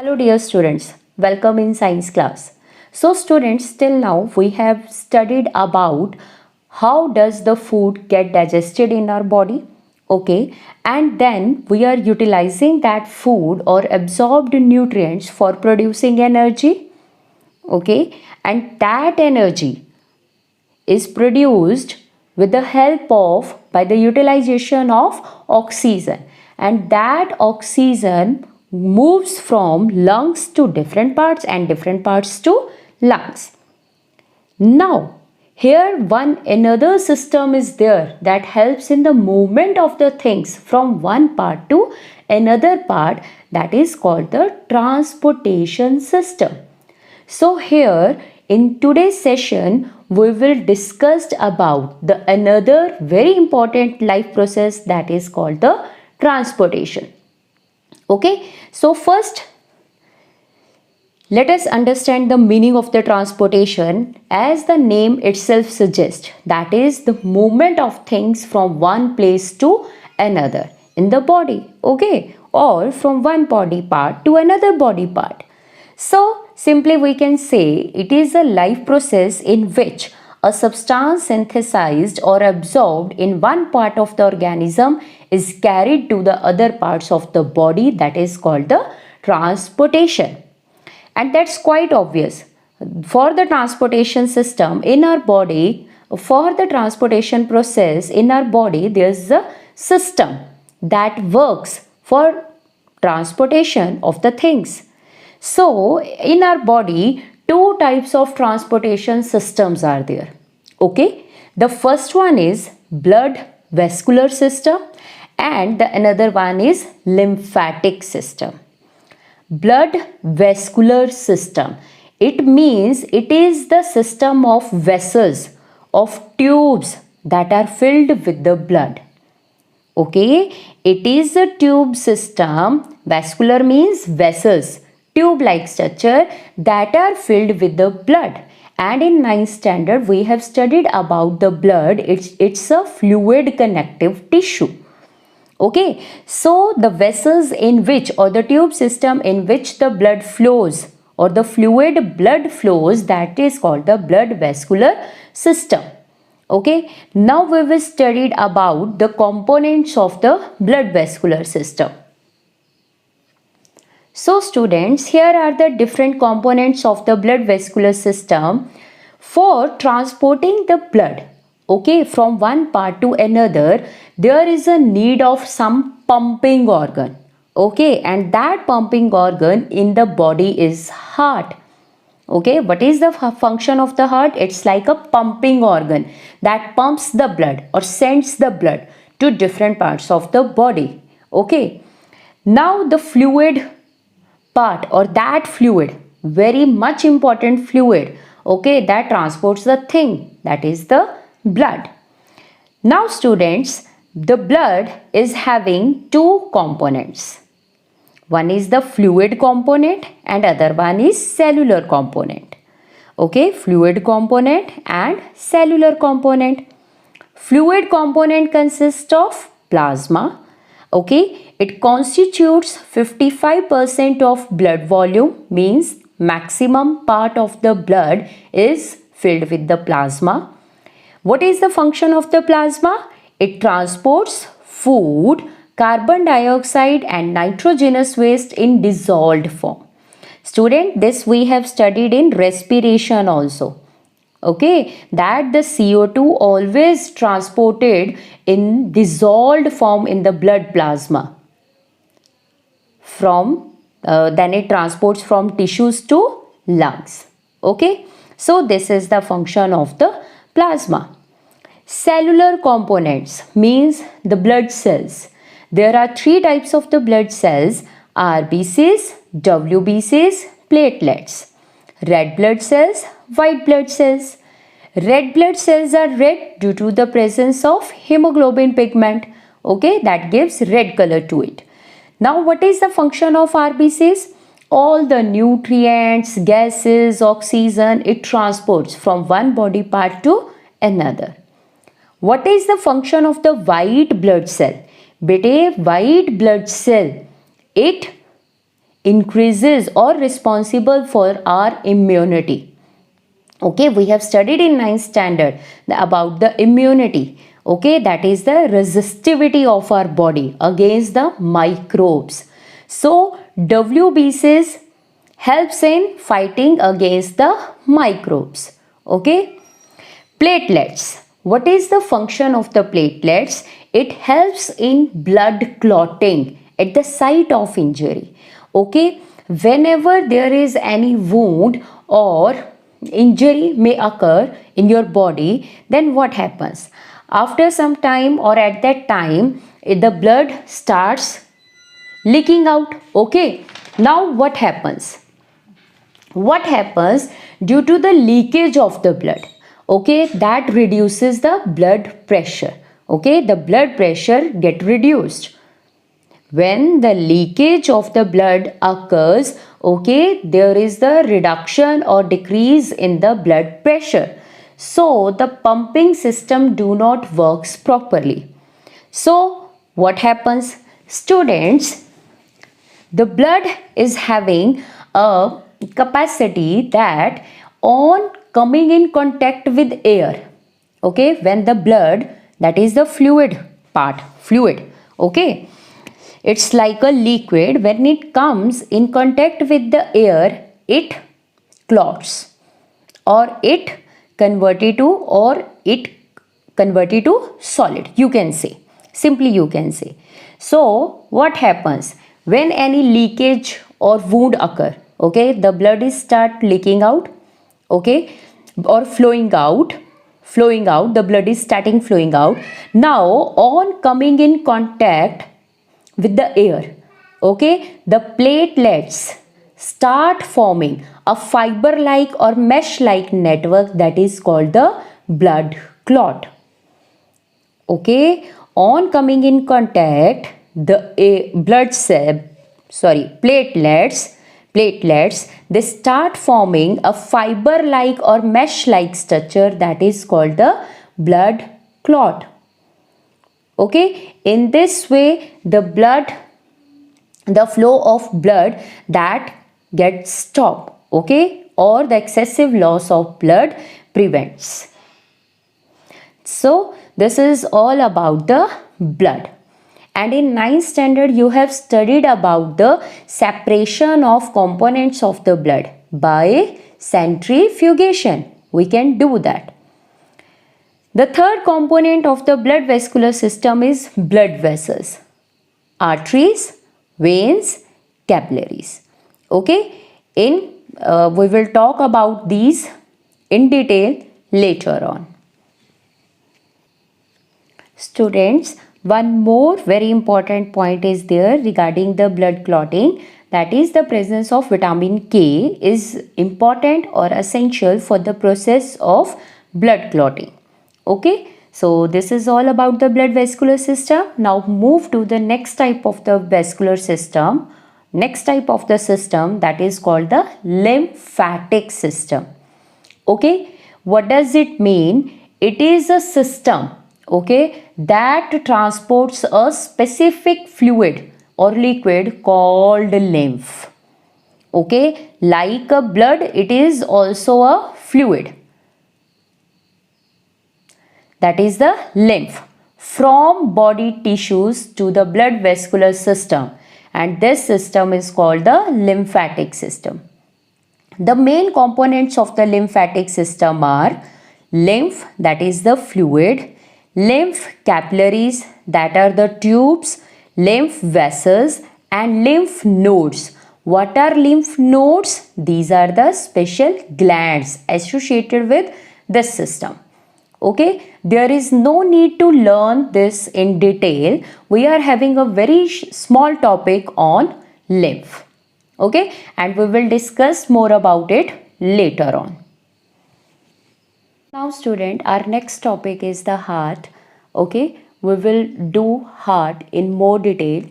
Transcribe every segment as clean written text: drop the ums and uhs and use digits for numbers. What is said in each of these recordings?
Hello dear students, welcome in science class. So students, till now we have studied about how does the food get digested in our body, okay, and then we are utilizing that food or absorbed nutrients for producing energy, okay, and that energy is produced with the help of by the utilization of oxygen, and that oxygen moves from lungs to different parts and different parts to lungs. Now here one another system is there that helps in the movement of the things from one part to another part, that is called the transportation system. So here in today's session we will discuss about the another very important life process, that is called the transportation. Okay, so first let us understand the meaning of the transportation. As the name itself suggests, that is the movement of things from one place to another in the body, okay, or from one body part to another body part. So simply we can say it is a life process in which a substance synthesized or absorbed in one part of the organism is carried to the other parts of the body, that is called the transportation. And that's quite obvious. For the transportation system in our body, for the transportation process in our body, there's a system that works for transportation of the things. So in our body, two types of transportation systems are there. Okay, the first one is blood vascular system and the another one is lymphatic system. Blood vascular system, it means it is the system of vessels, of tubes that are filled with the blood. Okay, it is a tube system. Vascular means vessels, tube like structure that are filled with the blood. And in 9th standard we have studied about the blood. It's a fluid connective tissue. Okay, so the vessels in which or the tube system in which the blood flows or the fluid blood flows, that is called the blood vascular system. Okay, now we will studied about the components of the blood vascular system. So students, here are the different components of the blood vascular system for transporting the blood, okay, from one part to another. There is a need of some pumping organ, okay, and that pumping organ in the body is heart. Okay, what is the function of the heart? It's like a pumping organ that pumps the blood or sends the blood to different parts of the body. Okay, now the fluid part or that fluid, very much important fluid, okay, that transports the thing, that is the blood. Now students, the blood is having two components. One is the fluid component and other one is cellular component. Okay, fluid component and cellular component. Fluid component consists of plasma. Okay, it constitutes 55% of blood volume, means maximum part of the blood is filled with the plasma. What is the function of the plasma? It transports food, carbon dioxide and nitrogenous waste in dissolved form. Student, this we have studied in respiration also. Okay, that the CO2 always transported in dissolved form in the blood plasma. Then it transports from tissues to lungs. Okay, so this is the function of the plasma. Cellular components means the blood cells. There are three types of the blood cells: RBCs, WBCs, platelets. Red blood cells, white blood cells. Red blood cells are red due to the presence of hemoglobin pigment, okay, that gives red color to it. Now what is the function of RBCs? All the nutrients, gases, oxygen, it transports from one body part to another. What is the function of the white blood cell? Bete, white blood cell, it increases or responsible for our immunity. Okay, we have studied in 9th standard about the immunity. Okay, that is the resistivity of our body against the microbes. So WBCs helps in fighting against the microbes. Okay, platelets. What is the function of the platelets? It helps in blood clotting at the site of injury. Okay, whenever there is any wound or injury may occur in your body, then what happens? After some time or at that time, the blood starts leaking out. Okay, now what happens? What happens due to the leakage of the blood? Okay, that reduces the blood pressure. Okay, the blood pressure get reduced. When the leakage of the blood occurs, okay, there is the reduction or decrease in the blood pressure. So the pumping system do not works properly. So what happens? Students, the blood is having a capacity that on coming in contact with air, okay, when the blood, that is the fluid part, fluid, okay, it's like a liquid. When it comes in contact with the air, it clots or it converted to solid, you can say, simply you can say. So what happens when any leakage or wound occur? Okay, the blood is start leaking out, okay, or flowing out, the blood is starting flowing out. Now on coming in contact with the air, okay, the platelets start forming a fiber like or mesh like network that is called the blood clot. Okay, on coming in contact, the blood cell, platelets, they start forming a fiber like or mesh like structure that is called the blood clot. Okay, in this way the flow of blood that gets stopped, okay, or the excessive loss of blood prevents. So this is all about the blood. And in 9th standard you have studied about the separation of components of the blood by centrifugation. We can do that. The third component of the blood vascular system is blood vessels, arteries, veins, capillaries. Okay, we will talk about these in detail later on. Students, one more very important point is there regarding the blood clotting, that is the presence of vitamin K is important or essential for the process of blood clotting. Okay, so this is all about the blood vascular system. Now move to the next type of the vascular system. Next type of the system, that is called the lymphatic system. Okay, what does it mean? It is a system, okay, that transports a specific fluid or liquid called lymph. Okay, like a blood, it is also a fluid, that is the lymph, from body tissues to the blood vascular system, and this system is called the lymphatic system. The main components of the lymphatic system are lymph, that is the fluid, lymph capillaries, that are the tubes, lymph vessels, and lymph nodes. What are lymph nodes? These are the special glands associated with this system. Okay, there is no need to learn this in detail. We are having a very small topic on lymph. Okay, and we will discuss more about it later on. Now student, our next topic is the heart. Okay, we will do heart in more detail.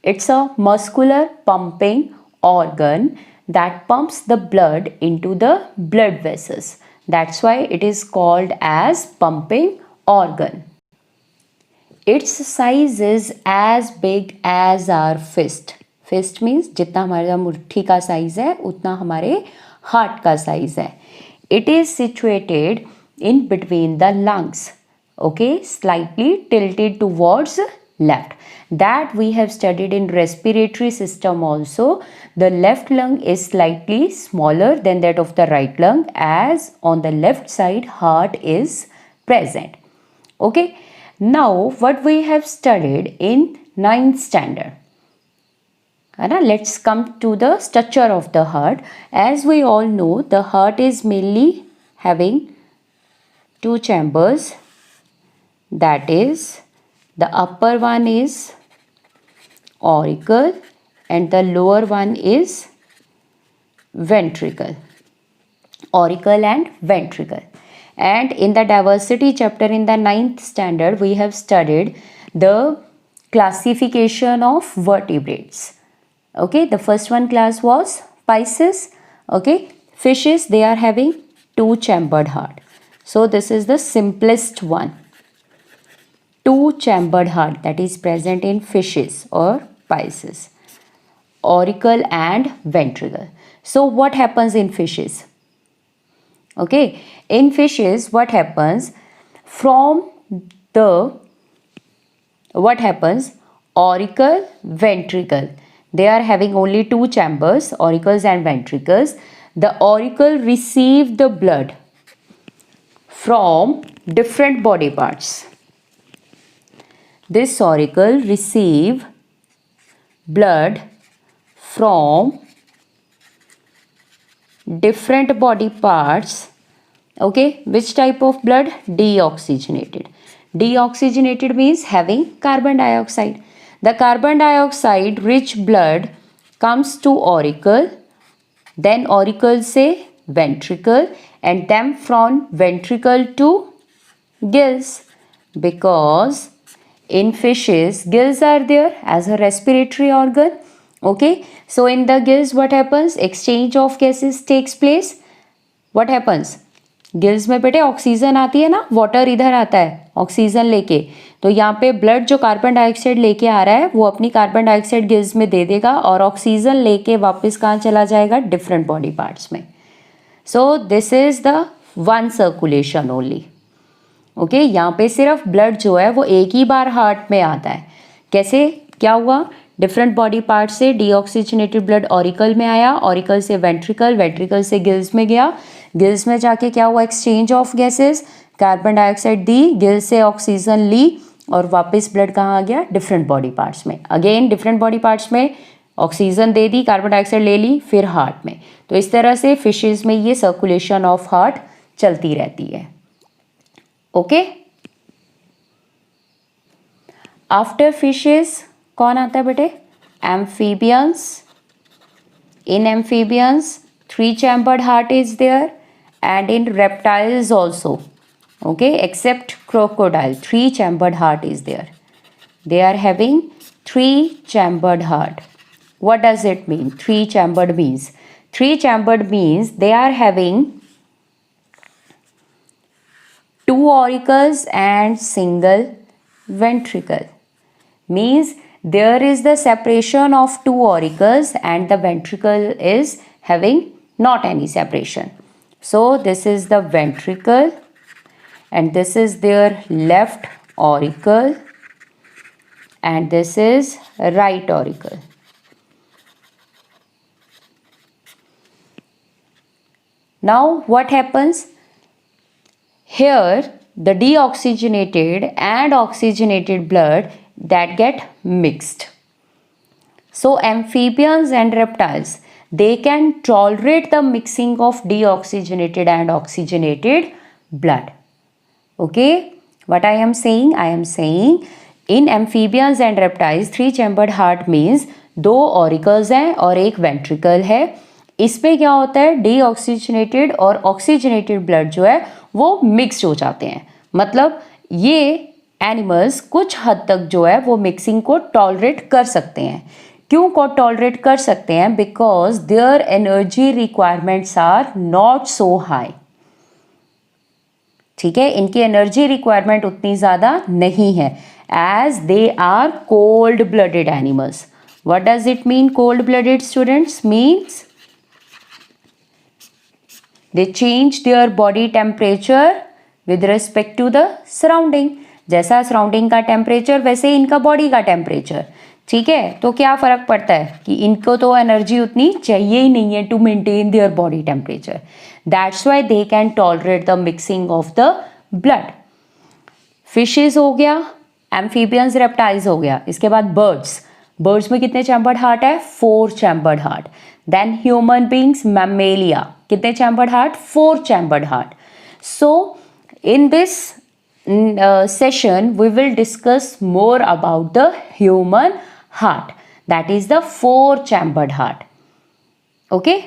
It's a muscular pumping organ that pumps the blood into the blood vessels. That's why it is called as pumping organ. Its size is as big as our fist. Fist means जितना हमारा मुट्ठी का size है उतना हमारे heart का size है. It is situated in between the lungs, okay, slightly tilted towards left. That we have studied in respiratory system also. The left lung is slightly smaller than that of the right lung, as on the left side heart is present. Okay, now what we have studied in 9th standard. Let's come to the structure of the heart. As we all know, the heart is mainly having two chambers, that is the upper one is auricle and the lower one is ventricle. Auricle and ventricle. And in the diversity chapter in the 9th standard we have studied the classification of vertebrates. Okay, the first one class was Pisces. Okay, fishes, they are having two chambered heart. So this is the simplest one. Two chambered heart that is present in fishes or Pisces. Auricle and ventricle. So what happens in fishes? Okay, in fishes what happens? Auricle, ventricle. They are having only two chambers, auricles and ventricles. The auricle receive the blood from different body parts. This auricle receive blood from different body parts. Okay, which type of blood? Deoxygenated. Deoxygenated means having carbon dioxide. The carbon dioxide rich blood comes to auricle, then auricle say ventricle, and then from ventricle to gills, because in fishes gills are there as a respiratory organ. Okay, so in the gills what happens? Exchange of gases takes place. What happens? Gills में बेटे oxygen आती है ना, water इधर आता है oxygen लेके, तो यहाँ पे ब्लड जो कार्बन डाइऑक्साइड लेके आ रहा है वो अपनी कार्बन डाइऑक्साइड गिल्स में दे देगा और ऑक्सीजन लेके वापस कहाँ चला जाएगा? डिफरेंट बॉडी पार्ट्स में. So this is the one circulation only. Okay, यहाँ पे सिर्फ ब्लड जो है वो एक ही बार हार्ट में आता है. कैसे? क्या हुआ? डिफरेंट बॉडी पार्ट से डीऑक्सीजनेटेड ब्लड ऑरिकल में आया, ऑरिकल से वेंट्रिकल, वेंट्रिकल से गिल्स में गया, गिल्स में जाके क्या हुआ? Exchange of gases, carbon dioxide the, gills से ऑक्सीजन ली और वापस ब्लड कहाँ आ गया? डिफरेंट बॉडी पार्ट्स में. अगेन डिफरेंट बॉडी पार्ट्स में ऑक्सीजन दे दी, कार्बन डाइऑक्साइड ले ली, फिर हार्ट में. तो इस तरह से फिशेज में ये सर्कुलेशन ऑफ हार्ट चलती रहती है. ओके, आफ्टर फिशेज कौन आता है बेटे? Amphibians. In amphibians 3 chambered heart is there, and in reptiles also. Okay, except crocodile, 3 chambered heart is there. They are having 3 chambered heart. What does it mean? 3 chambered means? 3 chambered means they are having 2 auricles and single ventricle. Means there is the separation of 2 auricles and the ventricle is having not any separation. So this is the ventricle and this is their left auricle and this is right auricle. Now what happens? Here the deoxygenated and oxygenated blood that get mixed. So amphibians and reptiles, they can tolerate the mixing of deoxygenated and oxygenated blood. Okay, what I am saying? I am saying in amphibians and reptiles 3 chambered heart means 2 auricles हैं और एक ventricle है. इसमें क्या होता है? deoxygenated और oxygenated blood जो है वो mixed हो जाते हैं. मतलब ये एनिमल्स कुछ हद तक जो है वो मिक्सिंग को टॉलरेट कर सकते हैं. क्यों को टॉलरेट कर सकते हैं? Because their energy requirements are not so high. ठीक है, इनकी एनर्जी रिक्वायरमेंट उतनी ज़्यादा नहीं है, as they are cold blooded animals. What does it mean, cold blooded students? Means they change their body temperature with respect to the surrounding. जैसा surrounding का temperature वैसे इनका बॉडी का टेम्परेचर. ठीक है, तो क्या फ़र्क पड़ता है कि इनको तो एनर्जी उतनी चाहिए ही नहीं है to maintain their body temperature. That's why they can tolerate the mixing of the blood. Fishes हो गया, एम्फीबियंस रेप्टाइल्स हो गया. इसके बाद बर्ड्स. बर्ड्स में कितने चैम्बर्ड हार्ट है? 4 chambered heart. Then human beings, mammalia, कितने chambered heart? 4 chambered heart. So in this session we will discuss more about the human heart, that is the 4 chambered heart. Okay.